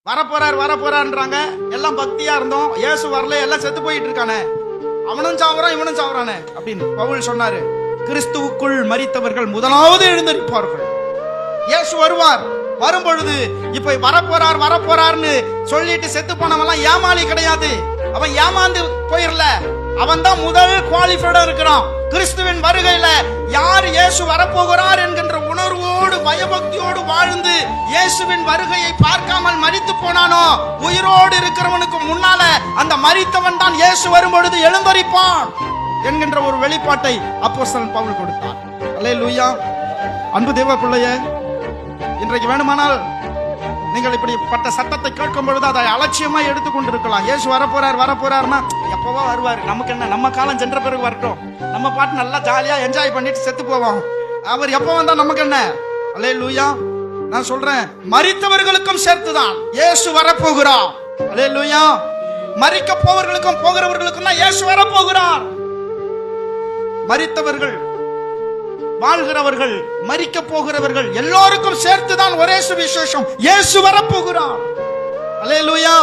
வரப்போறான்றாங்க. எல்லாம் பக்தியா இருந்தோம், இயேசு வரல, எல்லாம் செத்து போயிட்டு இருக்கானே, அவனும் சாவறான் இவனும் சாவறானே அப்படின்னு பவுல் சொன்னாரு. கிறிஸ்துவுக்குள் மரித்தவர்கள் முதலாவது எழுந்திருப்பார்கள். இயேசு வருவார். வரும்பொழுது இப்ப வரப்போறார்னு சொல்லிட்டு செத்து போனவன் ஏமாளி கிடையாது. அவன் ஏமாந்து போயிரல, அவன் தான் முதல் குவாலிஃபைடா இருக்கிறான். கிறிஸ்துவின் வருகையில யார் இயேசு வரப்போகிறார் என்கின்ற உணர்வோடு பயபக்தியோடு வாழ்ந்து இயேசுவின் வருகையை பார்க்காமல் மரித்து போனானோ, உயிரோடு இருக்கிறவனுக்கு முன்னால அந்த மரித்தவன் தான் இயேசு வரும்பொழுது எழுந்தரிப்பான் என்கின்ற ஒரு வெளிப்பாட்டை அப்போஸ்தலன் பவுல் கொடுத்தார். அல்லேலூயா. அன்பு தேவ பிள்ளையே, இன்றைக்கு வேணுமானால் நீங்கள் இப்படிப்பட்ட சட்டத்தை கேட்கும் பொழுது அதை அலட்சியமா எடுத்துக்கொண்டிருக்கலாம். இயேசு வரப்போறார்னா எப்பவோ வருவார், நமக்கு என்ன, நம்ம காலம் சென்ற பிறகு வரட்டும், நம்ம பாட்டு நல்லா ஜாலியா என்ஜாய் பண்ணிட்டு செத்து போவோம், அவர் எப்ப வந்தா நமக்கு என்ன. அல்லேலூயா. நான் சொல்றேன், மரித்தவர்களுக்கும் சேர்த்துதான் இயேசு வரப்போகிறார். அல்லேலூயா. மரிக்க போவர்களுக்கும் போகிறவர்களுக்கும் தான் இயேசு வரப்போகிறார். மரித்தவர்கள், வாழ்கிறவர்கள், மரிக்க போகிறவர்கள் எல்லோருக்கும் சேர்த்துதான் ஒரே சுவிசேஷம். இயேசு வரப்போகிறார். அல்லேலூயா.